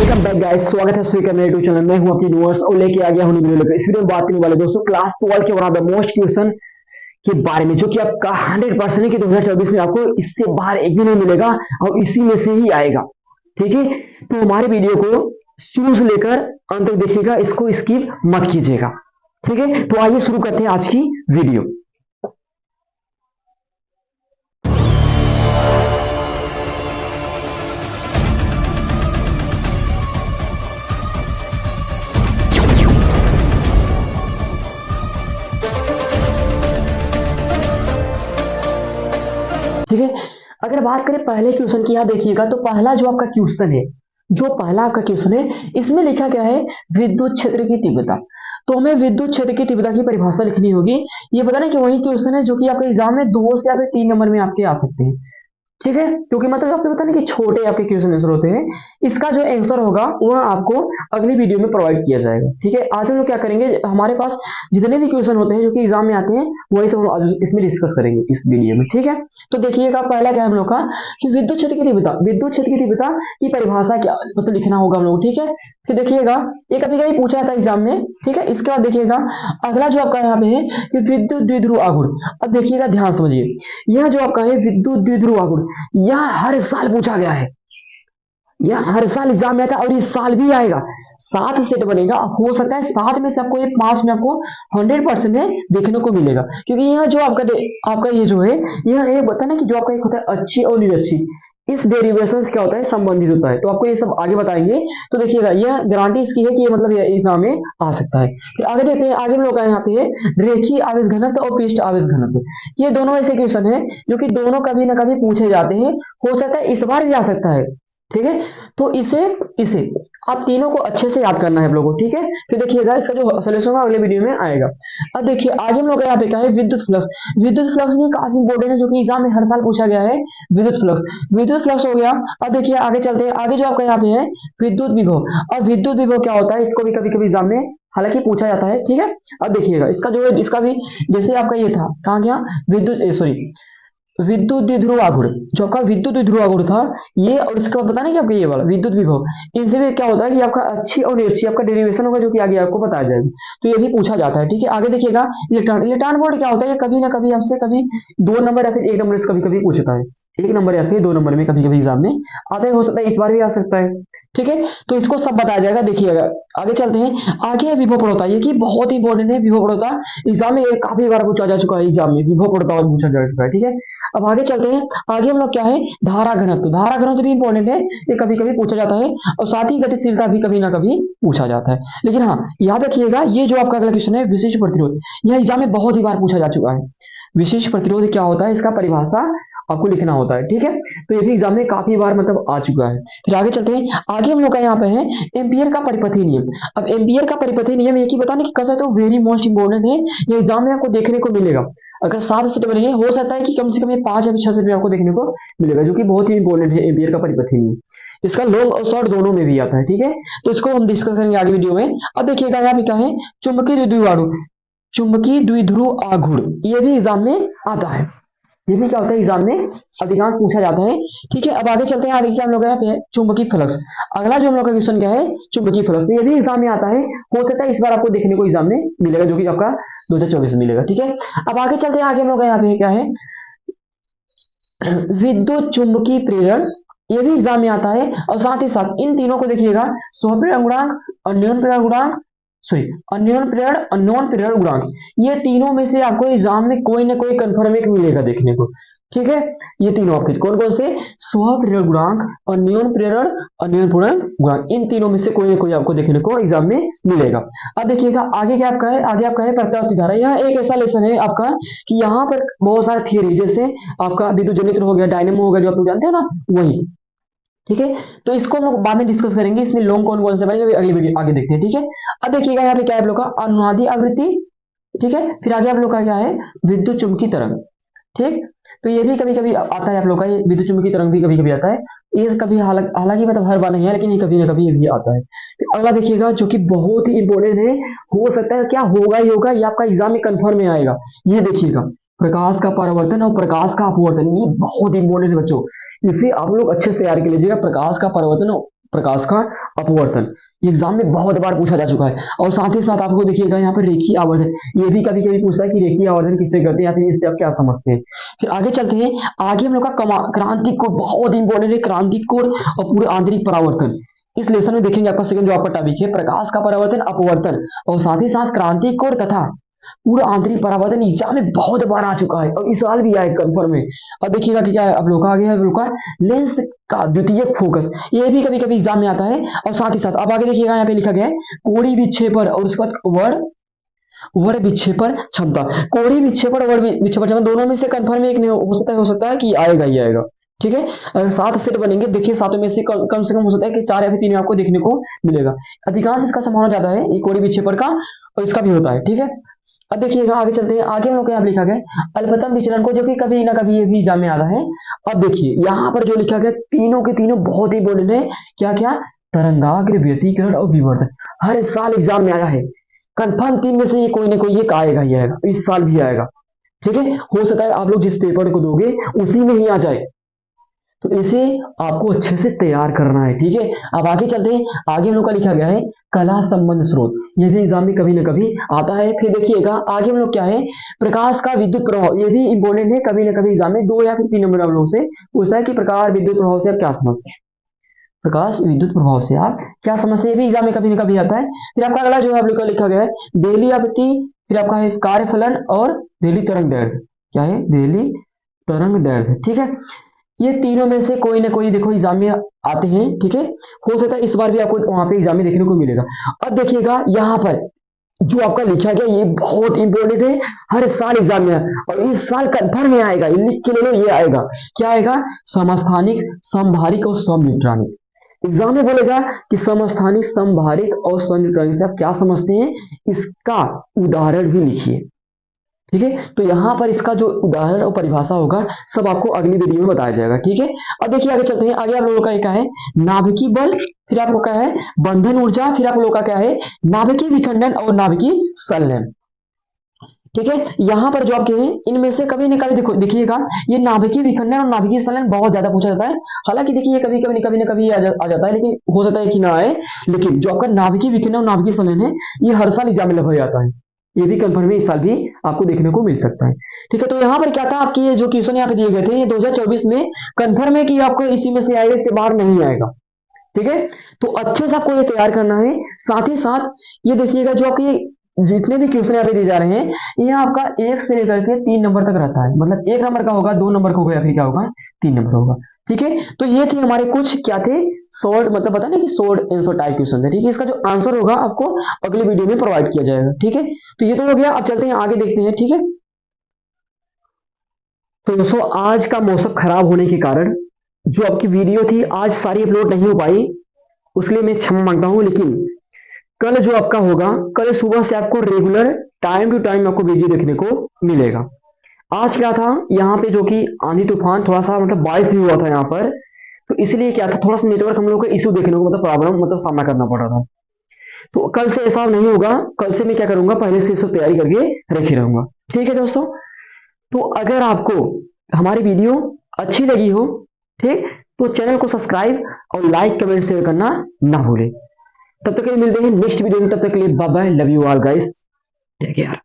Welcome back guys, स्वागत है आपके मेरे यूट्यूब चैनल में। हूं आपकी न्यूअर्स और लेके आ गया हूं वीडियो लेकर। इस वीडियो में बात करने वाले दोस्तों क्लास 12 के one of the most question के बारे में, जो कि आपका 100% है कि 2024 में आपको इससे बाहर एक भी नहीं मिलेगा और इसी में से ही आएगा। ठीक है, तो हमारे वीडियो को शुरू से लेकर अंत तक देखिएगा, इसको स्किप मत कीजिएगा। ठीक है, तो आइए शुरू करते हैं आज की वीडियो। ठीक है, अगर बात करें पहले क्वेश्चन की, यहां देखिएगा तो पहला जो आपका क्वेश्चन है, इसमें लिखा गया है विद्युत क्षेत्र की तीव्रता। तो हमें विद्युत क्षेत्र की तीव्रता की परिभाषा लिखनी होगी। ये पता नहीं कि वही क्वेश्चन है जो कि आपके एग्जाम में 2 से या फिर 3 नंबर में आपके आ सकते हैं। ठीक है, क्योंकि मतलब आपको पता नहीं कि छोटे आपके क्वेश्चन आंसर होते हैं। इसका जो आंसर होगा वो आपको अगली वीडियो में प्रोवाइड किया जाएगा। ठीक है, आज हम लोग क्या करेंगे, हमारे पास जितने भी क्वेश्चन होते हैं जो कि एग्जाम में आते हैं वही सब आज इसमें डिस्कस करेंगे इस वीडियो में। ठीक है, तो देखिएगा पहला क्या है हम लोग का कि विद्युत क्षेत्र की तीव्रता की परिभाषा क्या मतलब लिखना होगा हम लोग। ठीक है, फिर देखिएगा ये कभी कभी पूछा था एग्जाम में। ठीक है, इसके बाद देखिएगा अगला जो आपका यहाँ पे है कि विद्युत द्विध्रुव आघूर्ण। अब देखिएगा ध्यान समझिए, यह जो आपका है विद्युत द्विध्रुव आघूर्ण, यह हर साल पूछा गया है, यह हर साल एग्जाम में आता है और इस साल भी आएगा। 7 सेट बनेगा, हो सकता है 7 में से आपको ये 5 में आपको 100% है देखने को मिलेगा। क्योंकि यह जो आपका ये जो है यह बता ना कि जो आपका एक होता है अच्छी और निरक्षी, इस डेरिवेशन क्या होता है, संबंधित होता है। तो आपको ये सब आगे बताएंगे। तो देखिएगा यह गारंटी इसकी है कि ये मतलब एग्जाम में आ सकता है। फिर आगे देखते हैं, आगे हम लोग यहाँ पे है रेखीय आवेश घनत्व और पृष्ठ आवेश घनत्व। ये दोनों ऐसे क्वेश्चन है जो कि दोनों कभी ना कभी पूछे जाते हैं, हो सकता है इस बार भी आ सकता है। ठीक है, तो इसे आप तीनों को अच्छे से याद करना है आप लोगों को। ठीक है, फिर देखिएगा इसका जो सॉल्यूशन होगा अगले वीडियो में आएगा। अब देखिए आगे हम लोग यहाँ पे क्या है विद्युत फ्लक्स। विद्युत फ्लक्स भी काफी इंपॉर्टेंट है जो कि एग्जाम में हर साल पूछा गया है। विद्युत फ्लक्स हो गया। अब देखिए आगे चलते हैं, आगे जो आपका यहाँ पे है विद्युत विभव। अब विद्युत विभव क्या होता है, इसको भी कभी कभी एग्जाम में हालांकि पूछा जाता है। ठीक है, अब देखिएगा इसका जो है, इसका भी जैसे आपका ये था कहाँ गया विद्युत द्विध्रुव आघूर्ण, जो आपका विद्युत द्विध्रुव आघूर्ण था ये, और इसका पता नहीं कि आपका ये वाला विद्युत विभव, इनसे भी क्या होता है कि आपका अच्छी और निरक्षी आपका डेरिवेशन होगा जो कि आगे आपको बताया जाएगा। तो ये भी पूछा जाता है। ठीक है, आगे देखिएगा इलेक्ट्रॉन वोल्ट क्या होता है, ये कभी ना कभी हमसे कभी 2 नंबर या फिर 1 नंबर से कभी कभी पूछता है, 1 नंबर या फिर 2 नंबर में कभी कभी एग्जाम में आता है, हो सकता है इस बार भी आ सकता है। ठीक है, तो इसको सब बताया जाएगा। देखिएगा आगे चलते हैं, आगे विभव प्रवणता, ये कि बहुत इंपॉर्टेंट है विभव प्रवणता। एग्जाम में काफी बार पूछा जा चुका है, एग्जाम में विभव प्रवणता पूछा जा चुका है। ठीक है, अब आगे चलते हैं, आगे हम लोग क्या है धारा घनत्व भी इंपॉर्टेंट है, ये कभी कभी पूछा जाता है, और साथ ही गतिशीलता भी कभी ना कभी पूछा जाता है। लेकिन हाँ याद रखिएगा ये जो आपका अगला क्वेश्चन है विशिष्ट प्रतिरोध, यह एग्जाम में बहुत ही बार पूछा जा चुका है। विशिष्ट प्रतिरोध क्या होता है, इसका परिभाषा आपको लिखना होता है। ठीक है, तो ये भी एग्जाम में काफी बार मतलब आ चुका है। फिर आगे चलते हैं, आगे हम लोग का यहाँ पे है एम्पियर का परिपथीय नियम। अब एम्पियर का परिपथीय नियम ये कि बताने की कैसा है, तो वेरी मोस्ट इंपोर्टेंट है, ये एग्जाम में आपको देखने को मिलेगा। अगर 7 सेट बनेंगे हो सकता है कि कम से कम 5 या 6 सेट में आपको देखने को मिलेगा, जो कि बहुत ही इंपॉर्टेंट है एम्पियर का परिपथीय नियम। इसका लॉन्ग और शॉर्ट दोनों में भी आता है। ठीक है, तो इसको हम डिस्कस करेंगे आगे वीडियो में। अब देखिएगा यहाँ पे क्या है चुंबकीय द्विध्रुव आघूर्ण, ये भी एग्जाम में आता है। ये भी क्या होता है एग्जाम में अधिकांश पूछा जाता है। ठीक है, अब आगे चलते हैं, आगे क्या हम लोग यहाँ पे है चुंबकीय फ्लक्स। अगला जो हम लोग का क्वेश्चन क्या है चुंबकीय फ्लक्स, ये भी एग्जाम में आता है, हो सकता है इस बार आपको देखने को एग्जाम में मिलेगा, जो कि आपका 2024 में मिलेगा। ठीक है, अब आगे चलते हैं, आगे हम लोग यहाँ पे क्या है विद्युत चुंबकीय प्रेरण, ये भी एग्जाम में आता है। और साथ ही साथ इन तीनों को देखिएगा स्वप्रेरण गुणांक और न्यून प्रेरण गुणांक, अन्योन प्रेरण गुणांक, ये तीनों में से आपको एग्जाम में कोई ना कोई कंफर्मेट मिलेगा देखने को। ठीक है, ये तीनों आपके कौन कौन से स्वप्रेरण गुणांक, अन्योन प्रेरण गुणांक, इन तीनों में से कोई ना कोई आपको देखने को एग्जाम में मिलेगा। अब देखिएगा आगे क्या आपका है, आगे आपका है प्रत्यावर्ती धारा। यह एक ऐसा लेसन है आपका कि यहाँ पर बहुत सारे थियरी, जैसे आपका विद्युत जनरेटर हो गया, डायनेमो हो गया, जो आप लोग जानते हो ना वही। ठीक है, तो इसको हम लोग बाद में डिस्कस करेंगे, इसमें लॉन्ग कौन से बनेंगे अगली वीडियो आगे देखते हैं। ठीक है, अब देखिएगा यहाँ पे क्या है आप लोग का अनुनादी आवृत्ति। ठीक है, फिर आगे आप लोग का क्या है विद्युत चुंबकीय तरंग। ठीक, तो ये भी कभी कभी आता है आप लोग का, ये विद्युत चुंबकीय तरंग भी कभी कभी आता है। ये कभी हालांकि मतलब हर बार नहीं है, लेकिन ये कभी ना कभी ये भी आता है। अगला देखिएगा जो कि बहुत ही इंपॉर्टेंट है, हो सकता है क्या होगा ही होगा, ये आपका एग्जाम में कंफर्म में आएगा। ये देखिएगा प्रकाश का परावर्तन और प्रकाश का अपवर्तन, ये बहुत इंपॉर्टेंट है बच्चों, इसे आप लोग अच्छे से तैयार कर लीजिएगा। प्रकाश का परावर्तन प्रकाश का अपवर्तन, एग्जाम में बहुत बार पूछा जा चुका है। और साथ ही साथ आपको देखिएगा यहाँ पर रेखीय आवर्धन, ये भी कभी कभी पूछता है कि रेखीय आवर्धन किससे कहते हैं या फिर इससे आप क्या समझते हैं। फिर आगे चलते हैं, आगे हम लोग का क्रांतिक कोण बहुत इंपॉर्टेंट है, क्रांतिक कोण और पूरे आंतरिक परावर्तन। इस लेसन में देखेंगे आपका सेकंड जो आपका टॉपिक है प्रकाश का परावर्तन अपवर्तन और साथ ही साथ क्रांतिक कोण तथा पूरा आंतरिक परावर्तन एग्जाम में बहुत बार आ चुका है और इस साल भी आए कंफर्म है। अब देखिएगा कि क्या है, अब लोग आ गया है लोग का लेंस का द्वितीयक फोकस, ये भी कभी कभी एग्जाम में आता है। और साथ ही साथ अब आगे देखिएगा यहाँ पे लिखा गया है कोणीय विक्षेपण और उसके बाद वर्ग विक्षेपण क्षमता। कोणीय विक्षेपण और वर्ग विक्षेपण क्षमता दोनों में से कंफर्म एक नहीं हो सकता है कि आएगा ही आएगा। ठीक है, अगर 7 सेट बनेंगे, देखिए 7 में से कम हो सकता है कि 4 या फिर 3 आपको देखने को मिलेगा। अधिकांश इसका संभावना ज्यादा है ये कोणीय विक्षेपण का और इसका भी होता है। ठीक है, अब देखिएगा आगे चलते हैं, आगे हम लोग यहाँ लिखा गया अल्पतम विचलन को, जो कि कभी ना कभी ये भी एग्जाम में आता है। अब देखिए यहाँ पर जो लिखा गया तीनों के तीनों बहुत ही इंपॉर्टेंट है, क्या क्या, तरंगाग्र, व्यतिकरण और विवर्तन। हर साल एग्जाम में आया है कंफर्म, 3 में से ये कोई ना कोई एक आएगा ही आएगा, इस साल भी आएगा। ठीक है, हो सकता है आप लोग जिस पेपर को दोगे उसी में ही आ जाए, तो इसे आपको अच्छे से तैयार करना है। ठीक है, अब आगे चलते हैं, आगे हम लोग का लिखा गया है कला संबंध स्रोत, यह भी एग्जाम में कभी ना कभी आता है। फिर देखिएगा आगे हम लोग क्या है प्रकाश का विद्युत प्रभाव, ये भी इंपॉर्टेंट है, कभी ना कभी एग्जाम में 2 या फिर 3 नंबर आप लोगों से पूछा है कि प्रकाश विद्युत प्रभाव से आप क्या समझते हैं, प्रकाश विद्युत प्रभाव से आप क्या समझते हैं, ये भी एग्जाम में कभी ना कभी आता है। फिर आपका अगला जो है आप लोग का लिखा गया है देहली आवृत्ति, फिर आपका है कार्यफलन और देहली तरंग दैर्ध्य, क्या है देहली तरंग दैर्ध्य। ठीक है, ये तीनों में से कोई ना कोई देखो एग्जाम में आते हैं। ठीक है, हो सकता है इस बार भी आपको वहां पे एग्जाम में देखने को मिलेगा। अब देखिएगा यहाँ पर जो आपका लिखा गया ये बहुत इंपॉर्टेंट है, हर साल एग्जाम में और इस साल कंफर्म में आएगा, लिख के ले लो, ये आएगा, क्या आएगा, समस्थानिक, समभारिक और समन्यूट्रॉनिक। एग्जाम में बोलेगा कि समस्थानिक, समभारिक और समन्यूट्रॉनिक से आप क्या समझते हैं, इसका उदाहरण भी लिखिए। ठीक है, तो यहां पर इसका जो उदाहरण और परिभाषा होगा सब आपको अगली वीडियो में बताया जाएगा। ठीक है, अब देखिए आगे चलते हैं, आगे आप लोगों का क्या है नाभिकीय बल, फिर आप लोग का है बंधन ऊर्जा, फिर आप लोगों का क्या है नाभिकीय विखंडन और नाभिकीय संलयन। ठीक है, यहां पर जो आपके हैं इनमें से कभी न कभी देखिएगा ये नाभिकीय विखंडन और नाभिकीय संलयन बहुत ज्यादा पूछा जाता है। हालांकि देखिए कभी न कभी आ जाता है, लेकिन हो सकता है कि ना आए, लेकिन जो आपका नाभिकीय विखंडन और नाभिकीय संलयन है ये हर साल एग्जाम में लगभग आता है, ये भी कंफर्म है, इस साल भी आपको देखने को मिल सकता है। ठीक है, तो यहाँ पर क्या था आपके ये जो क्वेश्चन यहाँ पे दिए गए थे ये 2024 में कंफर्म है कि आपको इसी में से आएगा, इससे बाहर नहीं आएगा। ठीक है, तो अच्छे से आपको ये तैयार करना है। साथ ही साथ ये देखिएगा जो आपके जितने भी क्वेश्चन यहाँ पे दिए जा रहे हैं ये आपका 1 से लेकर के 3 नंबर तक रहता है, मतलब 1 नंबर का होगा, 2 नंबर का होगा या फिर क्या होगा 3 नंबर होगा। ठीक है, तो ये थे हमारे कुछ क्या थे शॉर्ट, मतलब पता ना कि शॉर्ट आंसर टाइप क्वेश्चन है। ठीक है, इसका जो आंसर होगा आपको अगले वीडियो में प्रोवाइड किया जाएगा। ठीक है, तो ये तो हो गया, अब चलते हैं आगे देखते हैं। ठीक है, तो दोस्तों आज का मौसम खराब होने के कारण जो आपकी वीडियो थी आज सारी अपलोड नहीं हो पाई, उसके लिए मैं क्षमा मांगता हूं, लेकिन कल जो आपका होगा कल सुबह से आपको रेगुलर टाइम टू टाइम आपको वीडियो देखने को मिलेगा। आज क्या था यहाँ पे जो कि आंधी तूफान थोड़ा सा मतलब बारिश भी हुआ था यहाँ पर, तो इसलिए क्या था थोड़ा सा नेटवर्क हम लोग को इशू देखने को मतलब प्रॉब्लम मतलब सामना करना पड़ रहा था। तो कल से ऐसा नहीं होगा, कल से मैं क्या करूंगा पहले से सब तैयारी करके रखे रहूंगा। ठीक है दोस्तों, तो अगर आपको हमारी वीडियो अच्छी लगी हो ठीक, तो चैनल को सब्सक्राइब और लाइक कमेंट शेयर करना ना भूलें। तब तक के लिए मिलते हैं नेक्स्ट वीडियो में, तब तक के लिए bye bye, love you all guys, take care.